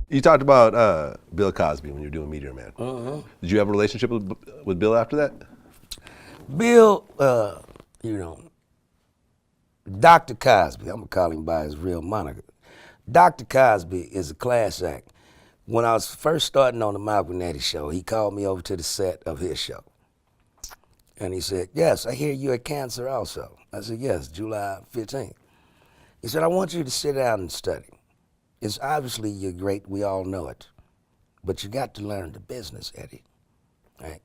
You talked about Bill Cosby when you were doing Meteor Man. Did you have a relationship with Bill after that? Bill, you know, Dr. Cosby, I'm gonna call him by his real moniker. Dr. Cosby is a class act. When I was first starting on the Malcolm Nettie show, he called me over to the set of his show. And he said, yes, I hear you at Cancer also. I said, yes, July 15th. He said, I want you to sit down and study. It's obviously you're great, we all know it. But you got to learn the business, Eddie. Right?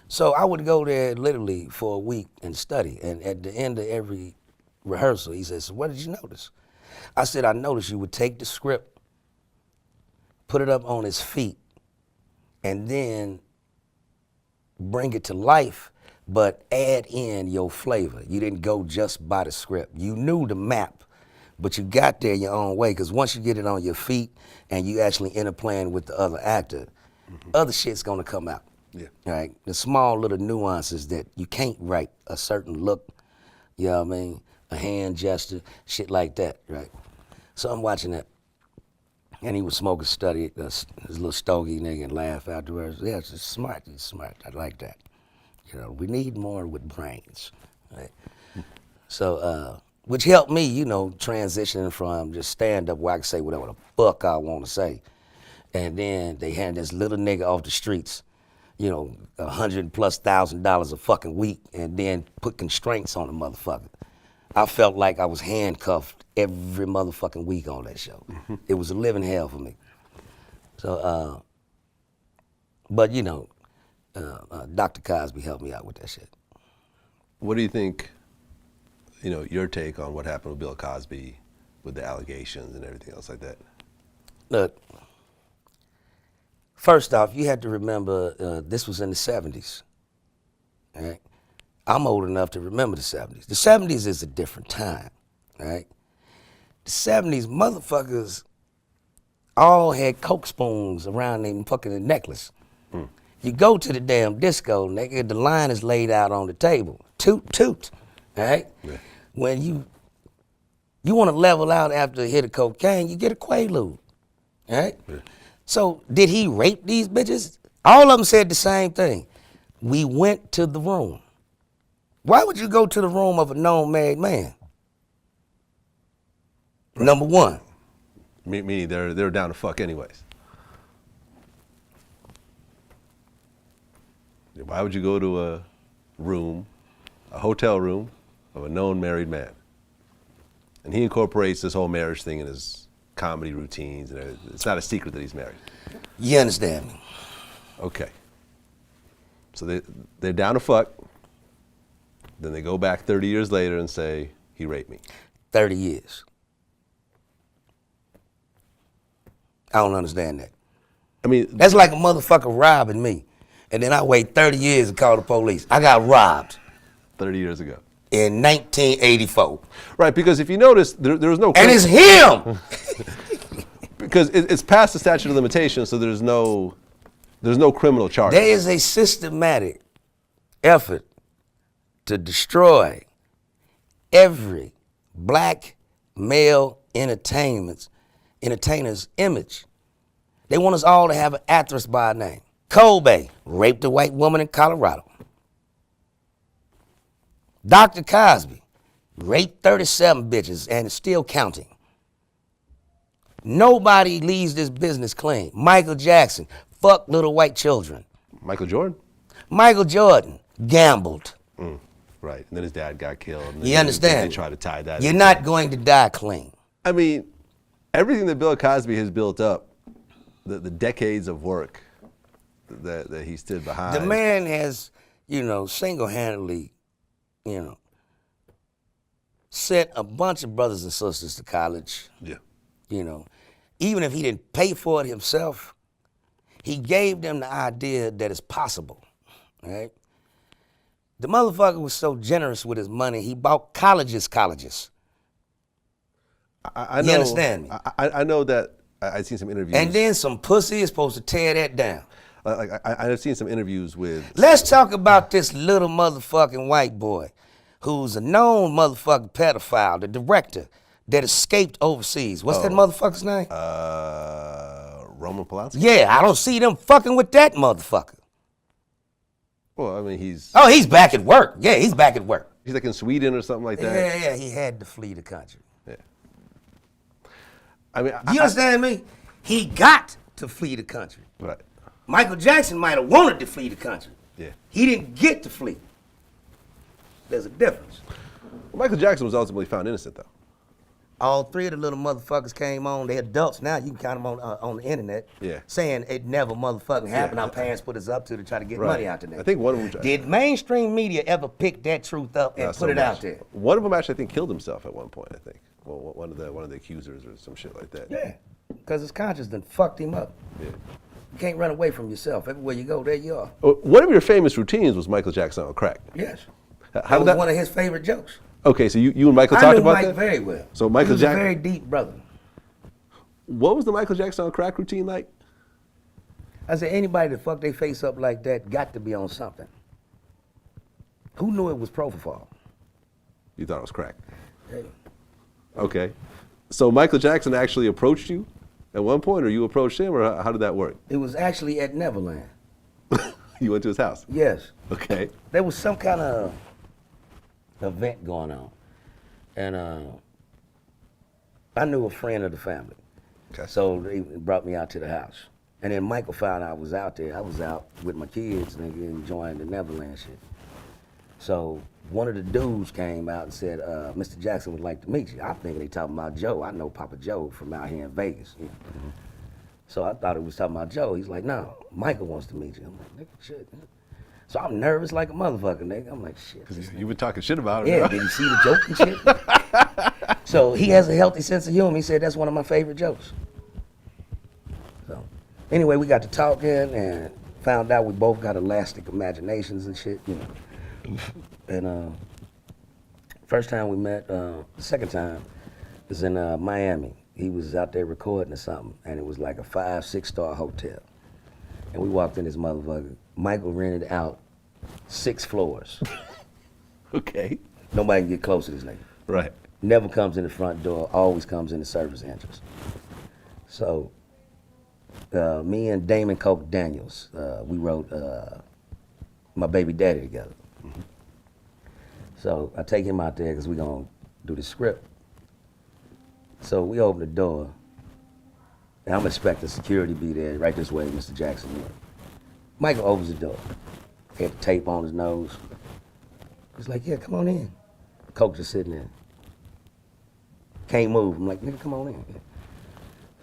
So I would go there literally for a week and study. And at the end of every rehearsal, he said, so what did you notice? I said, I noticed you would take the script, put it up on his feet, and then bring it to life, but add in your flavor. You didn't go just by the script. You knew the map, but you got there your own way, because once you get it on your feet and you actually interplaying with the other actor, other shit's gonna come out. Yeah. Right? The small little nuances that you can't write, a certain look, you know what I mean? A hand gesture, shit like that, right? So I'm watching that, and he was smoking study, his little stogie nigga, and laugh afterwards. Yeah, it's smart, he's smart, I like that. You know, we need more with brains, right? So, which helped me, you know, transitioning from just stand up where I can say whatever the fuck I want to say. And then they hand this little nigga off the streets, you know, $100,000+ a fucking week, and then put constraints on the motherfucker. I felt like I was handcuffed every motherfucking week on that show. It was a living hell for me. So, but you know, Dr. Cosby helped me out with that shit. What do you think, you know, your take on what happened with Bill Cosby with the allegations and everything else like that? Look, first off, you had to remember this was in the 70s, all right? I'm old enough to remember the 70s. The 70s is a different time, right? The 70s, motherfuckers all had Coke spoons around their fucking necklace. You go to the damn disco, nigga, the line is laid out on the table. Toot, toot, all right? Yeah. When you want to level out after a hit of cocaine, you get a Quaalude, all right? Yeah. So did he rape these bitches? All of them said the same thing. We went to the room. Why would you go to the room of a known married man? Right. Number one. Meaning they're down to fuck anyways. Why would you go to a room, a hotel room of a known married man? And he incorporates this whole marriage thing in his comedy routines, and it's not a secret that he's married. You understand me? Okay. So they're down to fuck. Then they go back 30 years later and say, he raped me. 30 years. I don't understand that. I mean, that's like a motherfucker robbing me. And then I wait 30 years to call the police. I got robbed. 30 years ago. In 1984. Right, because if you notice, there was no... And it's him! Because it's past the statute of limitations, so there's no criminal charge. There is a systematic effort to destroy every black male entertainer's image. They want us all to have an actress by name. Kobe raped a white woman in Colorado. Dr. Cosby raped 37 bitches and is still counting. Nobody leaves this business clean. Michael Jackson fucked little white children. Michael Jordan? Michael Jordan gambled. Right, and then his dad got killed. And you understand? They try to tie that. You're not going to die clean. I mean, everything that Bill Cosby has built up, the decades of work that he stood behind. The man has, you know, single-handedly, you know, sent a bunch of brothers and sisters to college. Yeah. You know, even if he didn't pay for it himself, he gave them the idea that it's possible, right? The motherfucker was so generous with his money, he bought colleges. I know, you understand me? I know that I've seen some interviews. And then some pussy is supposed to tear that down. I've seen some interviews with... Let's talk about this little motherfucking white boy who's a known motherfucking pedophile, the director that escaped overseas. What's that motherfucker's name? Roman Polanski? Yeah, I don't see them fucking with that motherfucker. Well, I mean, he's back at work. Yeah, he's back at work. he's like in Sweden or something like that. Yeah, he had to flee the country. Yeah. I mean, You understand me? He got to flee the country. Right. Michael Jackson might have wanted to flee the country. Yeah. He didn't get to flee. There's a difference. Well, Michael Jackson was ultimately found innocent, though. All three of the little motherfuckers came on. They're adults now. You can count them on the internet. Yeah. Saying it never motherfucking happened. Yeah. Our parents put us up to try to get Right. money out the nigga. I think one of them. Did mainstream media ever pick that truth up and Not put so it much. out there? One of them actually, I think, killed himself at one point. I think. Well, one of the accusers or some shit like that. Yeah. Because his conscience done fucked him up. Yeah. You can't run away from yourself. Everywhere you go, there you are. One of your famous routines was Michael Jackson on crack. Yes. How That did was one of his favorite jokes. Okay, so you and Michael I talked knew about Mike that? very well. So Michael he was Jackson. a very deep brother. What was the Michael Jackson on crack routine like? I said, anybody that fuck their face up like that got to be on something. Who knew it was propofol? You thought it was crack. Hey. Okay. So Michael Jackson actually approached you at one point, or you approached him, or how did that work? It was actually at Neverland. You went to his house. Yes. Okay. There was some kind of event going on. And I knew a friend of the family. Okay. So they brought me out to the house. And then Michael found out I was out there. I was out with my kids, nigga, enjoying the Neverland shit. So one of the dudes came out and said, Mr. Jackson would like to meet you. I think they talking about Joe. I know Papa Joe from out here in Vegas. You know? Mm-hmm. So I thought it was talking about Joe. He's like, no, Michael wants to meet you. I'm like, nigga, shit. Man. So I'm nervous like a motherfucker, nigga. I'm like, shit. You've been talking shit about him. Yeah, huh? did you see the joke and shit? So he has a healthy sense of humor. He said that's one of my favorite jokes. So anyway, we got to talking and found out we both got elastic imaginations and shit, you know. And first time we met, the second time was in Miami. He was out there recording or something, and it was like a 5-6-star hotel. And we walked in this motherfucker. Michael rented out 6 floors. Okay. Nobody can get close to this nigga. Right. Never comes in the front door, always comes in the service entrance. So, me and Damon Coke Daniels, we wrote My Baby Daddy together. Mm-hmm. So I take him out there because we're gonna do the script. So we open the door, and I'm expecting security to be there, right this way, Mr. Jackson. Michael opens the door. He had the tape on his nose. He's like, yeah, come on in. Coke just sitting there. Can't move. I'm like, nigga, come on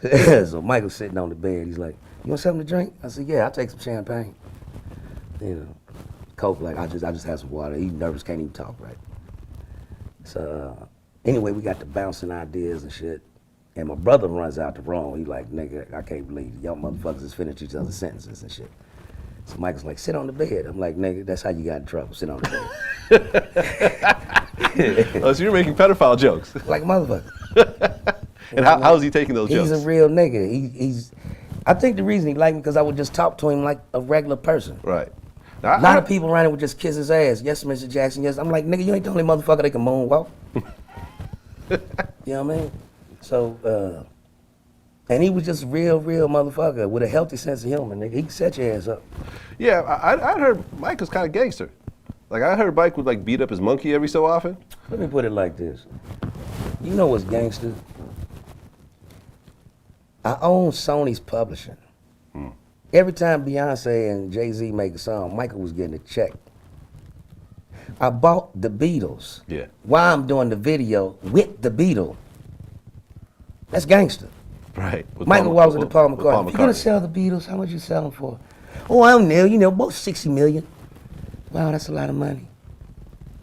in. So Michael's sitting on the bed. He's like, you want something to drink? I said, yeah, I'll take some champagne. You know, Coke, like, I just have some water. He's nervous, can't even talk right. So anyway, we got the bouncing ideas and shit. And my brother runs out the room. He like, nigga, I can't believe it. Y'all motherfuckers just finished each other's sentences and shit. So Michael's like, sit on the bed. I'm like, nigga, that's how you got in trouble. Sit on the bed. Oh, so you're making pedophile jokes. Like a motherfucker. And how's he taking those jokes? He's a real nigga. He's. I think the reason he liked me because I would just talk to him like a regular person. Right. A lot of people around here would just kiss his ass. Yes, Mr. Jackson, yes. I'm like, nigga, you ain't the only motherfucker that can moonwalk. You know what I mean? So, and he was just a real motherfucker with a healthy sense of humor, nigga. He can set your ass up. Yeah, I heard Mike was kind of gangster. Like, I heard Mike would, like, beat up his monkey every so often. Let me put it like this. You know what's gangster? I own Sony's publishing. Every time Beyonce and Jay-Z make a song, Michael was getting a check. I bought the Beatles. Yeah. While I'm doing the video with the Beatles. That's gangster. Right. With Michael walks with Paul with McCartney. If you're gonna sell the Beatles, how much you sell them for? Oh, I don't know, about 60 million. Wow, that's a lot of money.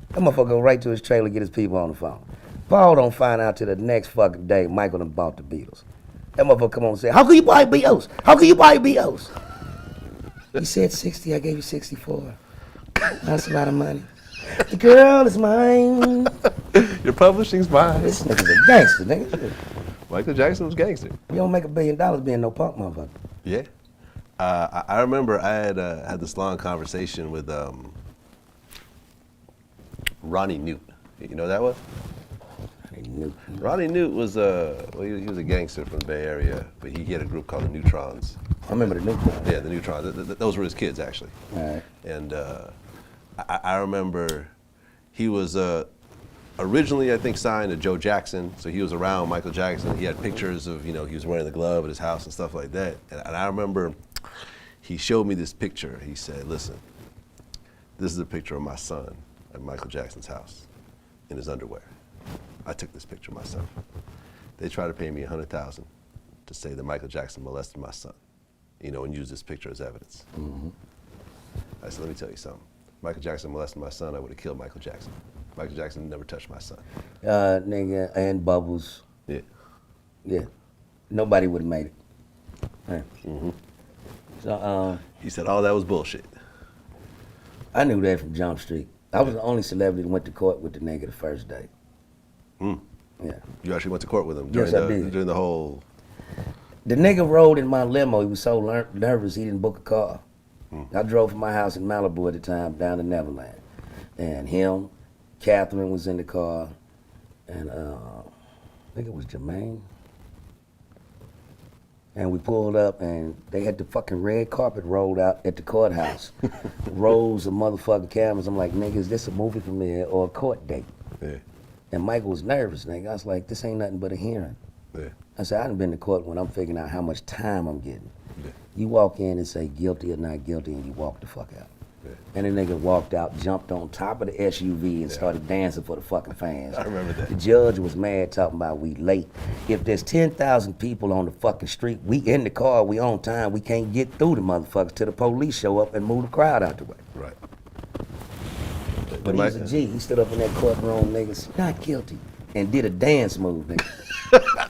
That motherfucker go right to his trailer, get his people on the phone. Paul don't find out till the next fucking day Michael done bought the Beatles. That motherfucker come on and say, how can you buy Beatles? How can you buy Beatles? He said 60, I gave you 64. That's a lot of money. The girl is mine. Your publishing's mine. This nigga's a gangster, nigga. Michael Jackson was gangster. You don't make $1 billion being no punk motherfucker. Yeah. I remember I had this long conversation with Ronnie Newt. You know who that was? Newt. Ronnie Newt was he was a gangster from the Bay Area, but he had a group called the Neutrons. I remember the Neutrons. Yeah, the Neutrons. Those were his kids, actually. All right. And I remember he was originally, I think, signed to Joe Jackson, so he was around Michael Jackson. He had pictures of, he was wearing the glove at his house and stuff like that. And I remember he showed me this picture. He said, listen, this is a picture of my son at Michael Jackson's house in his underwear. I took this picture myself. They tried to pay me $100,000 to say that Michael Jackson molested my son, and use this picture as evidence. Mm-hmm. I said, let me tell you something. Michael Jackson molested my son, I would have killed Michael Jackson. Michael Jackson never touched my son. Nigga, and Bubbles. Yeah. Yeah. Nobody would have made it. Right. Mm-hmm. So, He said all that was bullshit. I knew that from Jump Street. I was the only celebrity that went to court with the nigga the first day. Mm. Yeah. You actually went to court with him Yes, I did. during the whole... The nigga rode in my limo. He was so nervous he didn't book a car. Mm. I drove from my house in Malibu at the time down to Neverland. And him, Catherine was in the car, and I think it was Jermaine. And we pulled up, and they had the fucking red carpet rolled out at the courthouse. Rows of motherfucking cameras. I'm like, nigga, is this a movie premiere or a court date? Yeah. And Michael was nervous, nigga. I was like, this ain't nothing but a hearing. Yeah. I said, I done been to court when I'm figuring out how much time I'm getting. Yeah. You walk in and say guilty or not guilty, and you walk the fuck out. Yeah. And the nigga walked out, jumped on top of the SUV, and started dancing for the fucking fans. I remember that. The judge was mad, talking about we late. If there's 10,000 people on the fucking street, we in the car, we on time, we can't get through the motherfuckers till the police show up and move the crowd out the way. Right. But he was a G. He stood up in that courtroom, niggas, not guilty, and did a dance move, nigga.